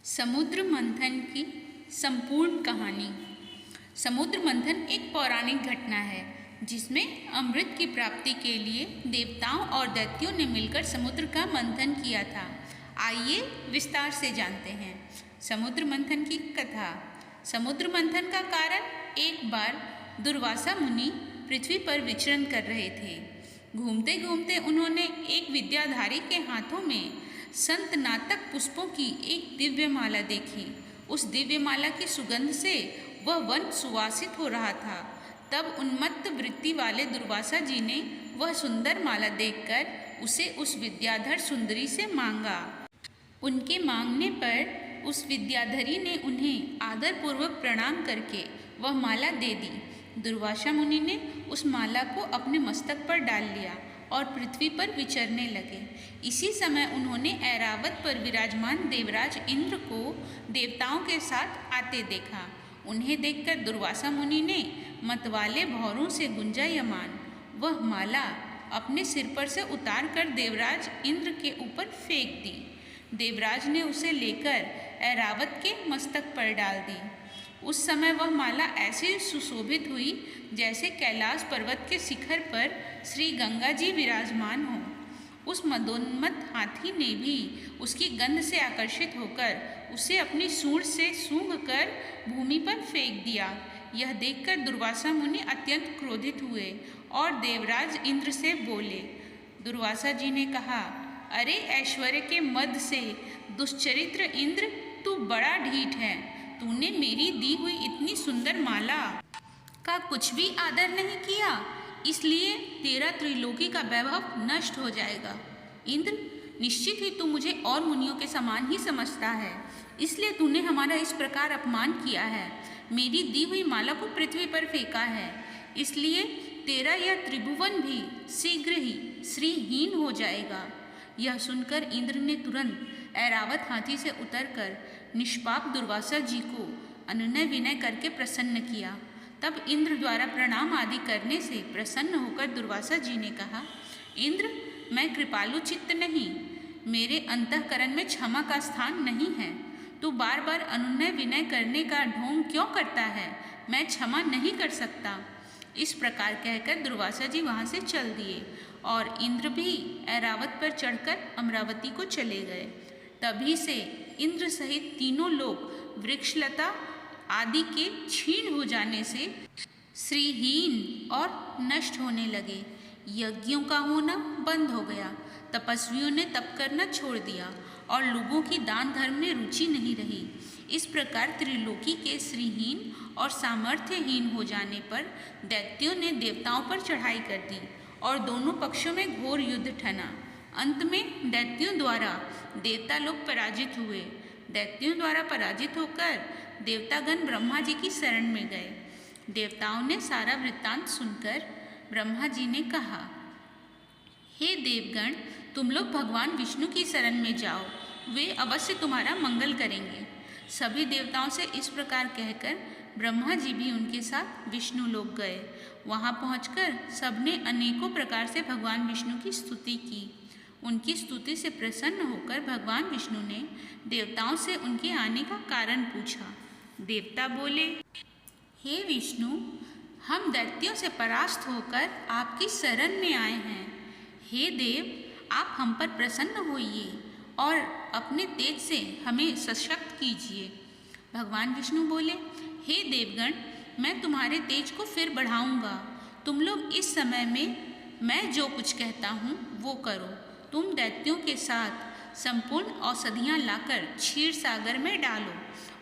समुद्र मंथन की संपूर्ण कहानी। समुद्र मंथन एक पौराणिक घटना है जिसमें अमृत की प्राप्ति के लिए देवताओं और दैत्यों ने मिलकर समुद्र का मंथन किया था। आइए विस्तार से जानते हैं समुद्र मंथन की कथा। समुद्र मंथन का कारण, एक बार दुर्वासा मुनि पृथ्वी पर विचरण कर रहे थे। घूमते घूमते उन्होंने एक विद्याधारी के हाथों में संतनातक पुष्पों की एक दिव्य माला देखी। उस दिव्य माला की सुगंध से वह वन सुवासित हो रहा था। तब उन्मत्त वृत्ति वाले दुर्वासा जी ने वह सुंदर माला देखकर उसे उस विद्याधर सुंदरी से मांगा। उनके मांगने पर उस विद्याधरी ने उन्हें आदरपूर्वक प्रणाम करके वह माला दे दी। दुर्वासा मुनि ने उस माला को अपने मस्तक पर डाल लिया और पृथ्वी पर विचरने लगे। इसी समय उन्होंने ऐरावत पर विराजमान देवराज इंद्र को देवताओं के साथ आते देखा। उन्हें देखकर दुर्वासा मुनि ने मतवाले भौरों से गुंजायमान वह माला अपने सिर पर से उतार कर देवराज इंद्र के ऊपर फेंक दी। देवराज ने उसे लेकर ऐरावत के मस्तक पर डाल दी। उस समय वह माला ऐसी सुशोभित हुई जैसे कैलाश पर्वत के शिखर पर श्री गंगा जी विराजमान हो। उस मदोन्मत्त हाथी ने भी उसकी गंध से आकर्षित होकर उसे अपनी सूंड से सूंघकर भूमि पर फेंक दिया। यह देखकर दुर्वासा मुनि अत्यंत क्रोधित हुए और देवराज इंद्र से बोले। दुर्वासा जी ने कहा, अरे ऐश्वर्य के मद से दुश्चरित्र इंद्र, तू बड़ा ढीठ है। तूने मेरी दी हुई इतनी सुंदर माला का कुछ भी आदर नहीं किया, इसलिए तेरा त्रिलोकी का वैभव नष्ट हो जाएगा। इंद्र, निश्चित ही तू मुझे और मुनियों के समान ही समझता है, इसलिए तूने हमारा इस प्रकार अपमान किया है। मेरी दी हुई माला को पृथ्वी पर फेंका है, इसलिए तेरा यह त्रिभुवन भी शीघ्र ही श्रीहीन हो जाएगा। यह सुनकर इंद्र ने तुरंत ऐरावत हाथी से उतरकर निष्पाप दुर्वासा जी को अनुनय विनय करके प्रसन्न किया। तब इंद्र द्वारा प्रणाम आदि करने से प्रसन्न होकर दुर्वासा जी ने कहा, इंद्र, मैं कृपालु चित्त नहीं, मेरे अंतःकरण में क्षमा का स्थान नहीं है। तू बार बार अनुनय विनय करने का ढोंग क्यों करता है? मैं क्षमा नहीं कर सकता। इस प्रकार कहकर दुर्वासा जी वहाँ से चल दिए और इंद्र भी ऐरावत पर चढ़कर अमरावती को चले गए। तभी से इंद्र सहित तीनों लोग वृक्षलता आदि के क्षीण हो जाने से श्रीहीन और नष्ट होने लगे। यज्ञों का होना बंद हो गया। तपस्वियों ने तप करना छोड़ दिया और लोगों की दान धर्म में रुचि नहीं रही। इस प्रकार त्रिलोकी के श्रीहीन और सामर्थ्यहीन हो जाने पर दैत्यों ने देवताओं पर चढ़ाई कर दी और दोनों पक्षों में घोर युद्ध ठना। अंत में दैत्यों द्वारा देवता लोग पराजित हुए। दैत्यों द्वारा पराजित होकर देवतागण ब्रह्मा जी की शरण में गए। देवताओं ने सारा वृत्तांत सुनकर ब्रह्मा जी ने कहा, हे देवगण, तुम लोग भगवान विष्णु की शरण में जाओ, वे अवश्य तुम्हारा मंगल करेंगे। सभी देवताओं से इस प्रकार कहकर ब्रह्मा जी भी उनके साथ विष्णु लोक गए। वहाँ पहुँचकर सबने अनेकों प्रकार से भगवान विष्णु की स्तुति की। उनकी स्तुति से प्रसन्न होकर भगवान विष्णु ने देवताओं से उनके आने का कारण पूछा। देवता बोले, हे विष्णु, हम दैत्यों से परास्त होकर आपकी शरण में आए हैं। हे देव, आप हम पर प्रसन्न होइए और अपने तेज से हमें सशक्त कीजिए। भगवान विष्णु बोले, हे देवगण, मैं तुम्हारे तेज को फिर बढ़ाऊंगा। तुम लोग इस समय में मैं जो कुछ कहता हूँ वो करो। तुम दैत्यों के साथ संपूर्ण औषधियाँ लाकर क्षीर सागर में डालो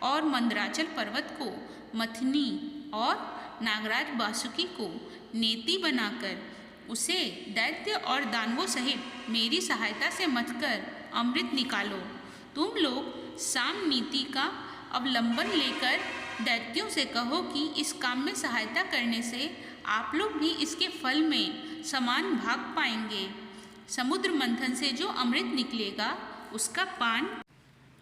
और मंदराचल पर्वत को मथनी और नागराज बासुकी को नेति बनाकर उसे दैत्य और दानवों सहित मेरी सहायता से मथकर अमृत निकालो। तुम लोग साम नीति का अवलंबन लेकर दैत्यों से कहो कि इस काम में सहायता करने से आप लोग भी इसके फल में समान भाग पाएंगे। समुद्र मंथन से जो अमृत निकलेगा उसका पान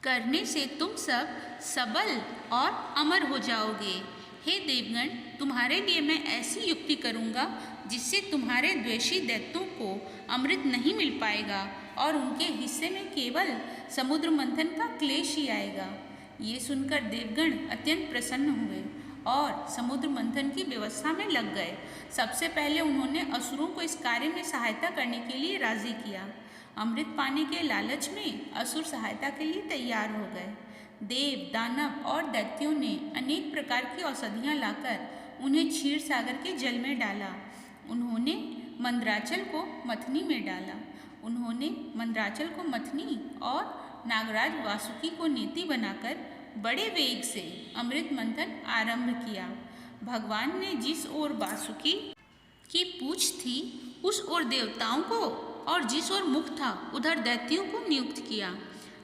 करने से तुम सब सबल और अमर हो जाओगे। हे देवगण, तुम्हारे लिए मैं ऐसी युक्ति करूँगा जिससे तुम्हारे द्वेषी दैत्यों को अमृत नहीं मिल पाएगा और उनके हिस्से में केवल समुद्र मंथन का क्लेश ही आएगा। ये सुनकर देवगण अत्यंत प्रसन्न हुए और समुद्र मंथन की व्यवस्था में लग गए। सबसे पहले उन्होंने असुरों को इस कार्य में सहायता करने के लिए राजी किया। अमृत पाने के लालच में असुर सहायता के लिए तैयार हो गए। देव, दानव और दैत्यों ने अनेक प्रकार की औषधियाँ लाकर उन्हें क्षीर सागर के जल में डाला। उन्होंने मंदराचल को मथनी में डाला। उन्होंने मंदराचल को मथनी और नागराज वासुकी को नेति बनाकर बड़े वेग से अमृत मंथन आरंभ किया। भगवान ने जिस ओर वासुकी की पूंछ थी उस ओर देवताओं को और जिस ओर मुख था उधर दैत्यों को नियुक्त किया।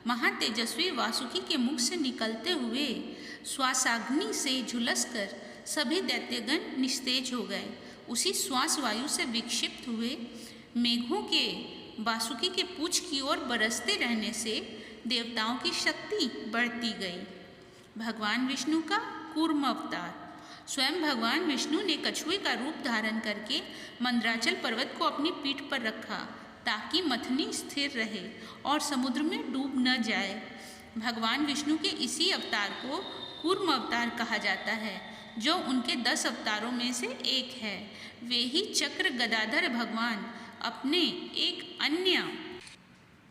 महातेजस्वी वासुकी के मुख से निकलते हुए श्वासाग्नि से झुलसकर सभी दैत्यगण निस्तेज हो गए। उसी श्वास वायु से विक्षिप्त हुए मेघों के वासुकी के पूंछ की ओर बरसते रहने से देवताओं की शक्ति बढ़ती गई। भगवान विष्णु का कूर्म अवतार। स्वयं भगवान विष्णु ने कछुए का रूप धारण करके मंदराचल पर्वत को अपनी पीठ पर रखा ताकि मथनी स्थिर रहे और समुद्र में डूब न जाए। भगवान विष्णु के इसी अवतार को कूर्म अवतार कहा जाता है, जो उनके 10 अवतारों में से एक है। वे ही चक्र गदाधर भगवान अपने एक अन्य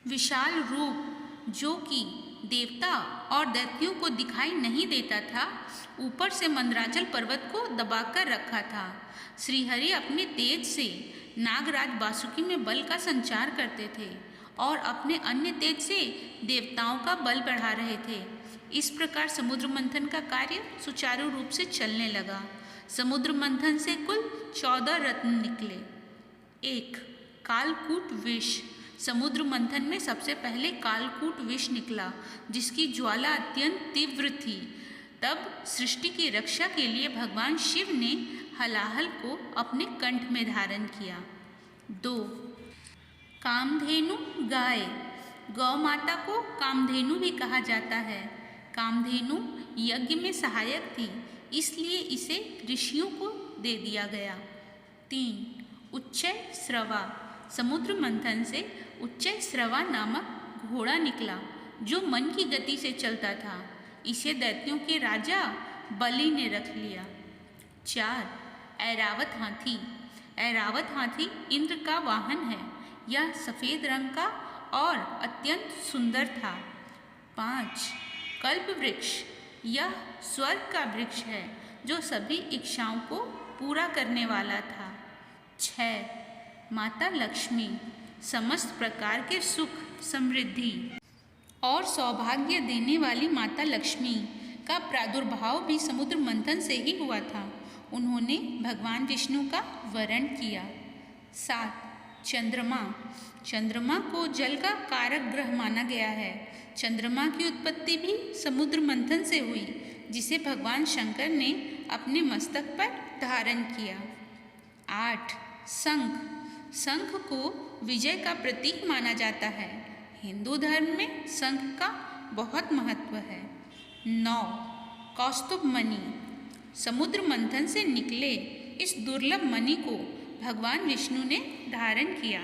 विशाल रूप, जो कि देवता और दैत्यों को दिखाई नहीं देता था, ऊपर से मंदराचल पर्वत को दबाकर रखा था। श्रीहरि अपने तेज से नागराज वासुकी में बल का संचार करते थे और अपने अन्य तेज से देवताओं का बल बढ़ा रहे थे। इस प्रकार समुद्र मंथन का कार्य सुचारू रूप से चलने लगा। समुद्र मंथन से कुल 14 रत्न निकले। 1. कालकूट विष। समुद्र मंथन में सबसे पहले कालकूट विष निकला, जिसकी ज्वाला अत्यंत तीव्र थी। तब सृष्टि की रक्षा के लिए भगवान शिव ने हलाहल को अपने कंठ में धारण किया। 2. कामधेनु गाय। गौ माता को कामधेनु भी कहा जाता है। कामधेनु यज्ञ में सहायक थी, इसलिए इसे ऋषियों को दे दिया गया। 3. उच्चय स्रवा। समुद्र मंथन से उच्चय स्रवा नामक घोड़ा निकला, जो मन की गति से चलता था। इसे दैत्यों के राजा बलि ने रख लिया। 4. ऐरावत हाथी। ऐरावत हाथी इंद्र का वाहन है। यह सफ़ेद रंग का और अत्यंत सुंदर था। 5. कल्प वृक्ष। यह स्वर्ग का वृक्ष है, जो सभी इच्छाओं को पूरा करने वाला था। 6. माता लक्ष्मी। समस्त प्रकार के सुख, समृद्धि और सौभाग्य देने वाली माता लक्ष्मी का प्रादुर्भाव भी समुद्र मंथन से ही हुआ था। उन्होंने भगवान विष्णु का वरण किया। 7. चंद्रमा। चंद्रमा को जल का कारक ग्रह माना गया है। चंद्रमा की उत्पत्ति भी समुद्र मंथन से हुई, जिसे भगवान शंकर ने अपने मस्तक पर धारण किया। 8. शंख। शंख को विजय का प्रतीक माना जाता है। हिंदू धर्म में शंख का बहुत महत्व है। 9. कौस्तुभ मणि। समुद्र मंथन से निकले इस दुर्लभ मणि को भगवान विष्णु ने धारण किया।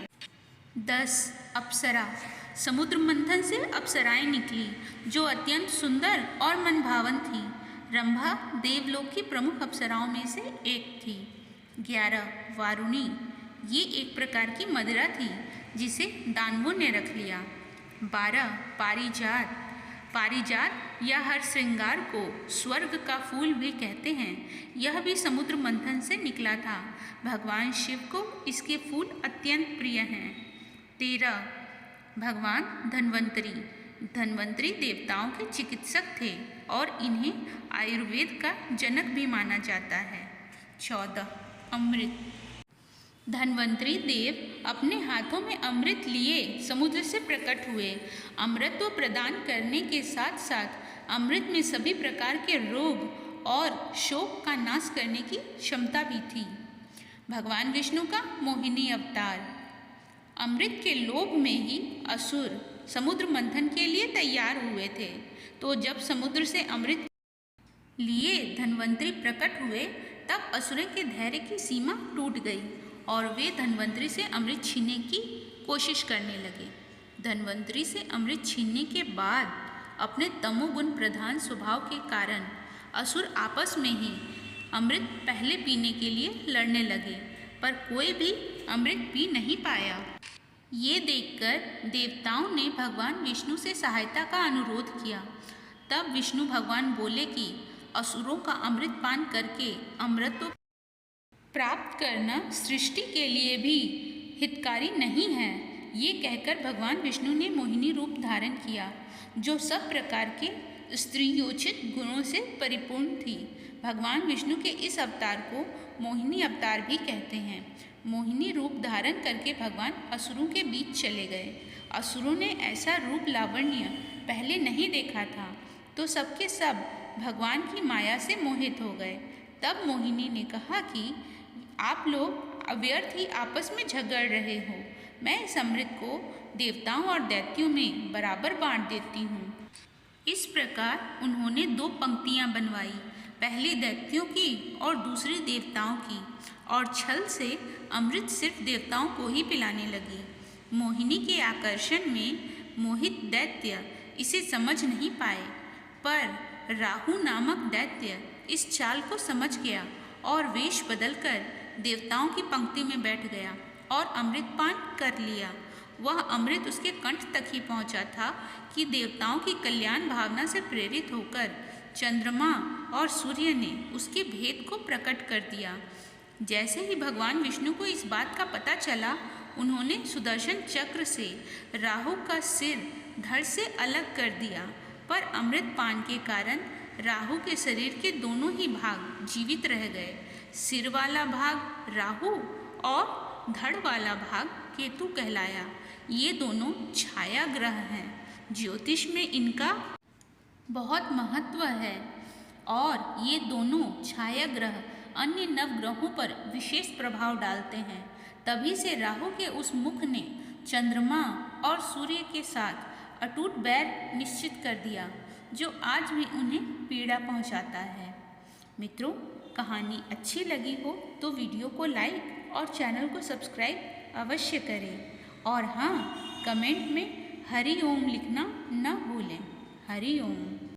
10. अप्सरा। समुद्र मंथन से अप्सराएं निकली, जो अत्यंत सुंदर और मनभावन थी। रंभा देवलोक की प्रमुख अप्सराओं में से एक थी। 11. वारुणी। ये एक प्रकार की मदिरा थी, जिसे दानवों ने रख लिया। 12. पारिजात। पारिजात या हर श्रृंगार को स्वर्ग का फूल भी कहते हैं। यह भी समुद्र मंथन से निकला था। भगवान शिव को इसके फूल अत्यंत प्रिय हैं। 13. भगवान धन्वंतरी। धन्वंतरी देवताओं के चिकित्सक थे और इन्हें आयुर्वेद का जनक भी माना जाता है। 14. अमृत। धन्वंतरी देव अपने हाथों में अमृत लिए समुद्र से प्रकट हुए। अमृत प्रदान करने के साथ साथ अमृत में सभी प्रकार के रोग और शोक का नाश करने की क्षमता भी थी। भगवान विष्णु का मोहिनी अवतार। अमृत के लोभ में ही असुर समुद्र मंथन के लिए तैयार हुए थे, तो जब समुद्र से अमृत लिए धन्वंतरी प्रकट हुए, तब असुरों के धैर्य की सीमा टूट गई और वे धन्वंतरी से अमृत छीनने की कोशिश करने लगे। धन्वंतरी से अमृत छीनने के बाद अपने तमोगुण प्रधान स्वभाव के कारण असुर आपस में ही अमृत पहले पीने के लिए लड़ने लगे, पर कोई भी अमृत पी नहीं पाया। ये देखकर देवताओं ने भगवान विष्णु से सहायता का अनुरोध किया। तब विष्णु भगवान बोले कि असुरों का अमृत पान करके अमृत प्राप्त करना सृष्टि के लिए भी हितकारी नहीं है। ये कहकर भगवान विष्णु ने मोहिनी रूप धारण किया, जो सब प्रकार के स्त्रीयोचित गुणों से परिपूर्ण थी। भगवान विष्णु के इस अवतार को मोहिनी अवतार भी कहते हैं। मोहिनी रूप धारण करके भगवान असुरों के बीच चले गए। असुरों ने ऐसा रूप लावण्य पहले नहीं देखा था, तो सबके सब भगवान की माया से मोहित हो गए। तब मोहिनी ने कहा कि आप लोग अव्यर्थ ही आपस में झगड़ रहे हो। मैं इस अमृत को देवताओं और दैत्यों में बराबर बांट देती हूँ। इस प्रकार उन्होंने 2 पंक्तियाँ बनवाई, पहली दैत्यों की और दूसरी देवताओं की, और छल से अमृत सिर्फ देवताओं को ही पिलाने लगी। मोहिनी के आकर्षण में मोहित दैत्य इसे समझ नहीं पाए, पर राहु नामक दैत्य इस चाल को समझ गया और वेश बदलकर देवताओं की पंक्ति में बैठ गया और अमृतपान कर लिया। वह अमृत उसके कंठ तक ही पहुंचा था कि देवताओं की कल्याण भावना से प्रेरित होकर चंद्रमा और सूर्य ने उसके भेद को प्रकट कर दिया। जैसे ही भगवान विष्णु को इस बात का पता चला, उन्होंने सुदर्शन चक्र से राहु का सिर धड़ से अलग कर दिया, पर अमृत पान के कारण राहु के शरीर के दोनों ही भाग जीवित रह गए। सिर वाला भाग राहु और धड़ वाला भाग केतु कहलाया। ये दोनों छाया ग्रह हैं। ज्योतिष में इनका बहुत महत्व है और ये दोनों छाया ग्रह अन्य नवग्रहों पर विशेष प्रभाव डालते हैं। तभी से राहु के उस मुख ने चंद्रमा और सूर्य के साथ अटूट बैर निश्चित कर दिया, जो आज भी उन्हें पीड़ा पहुंचाता है। मित्रों, कहानी अच्छी लगी हो तो वीडियो को लाइक और चैनल को सब्सक्राइब अवश्य करें। और हाँ, कमेंट में हरि ओम लिखना न भूलें। हरि ओम।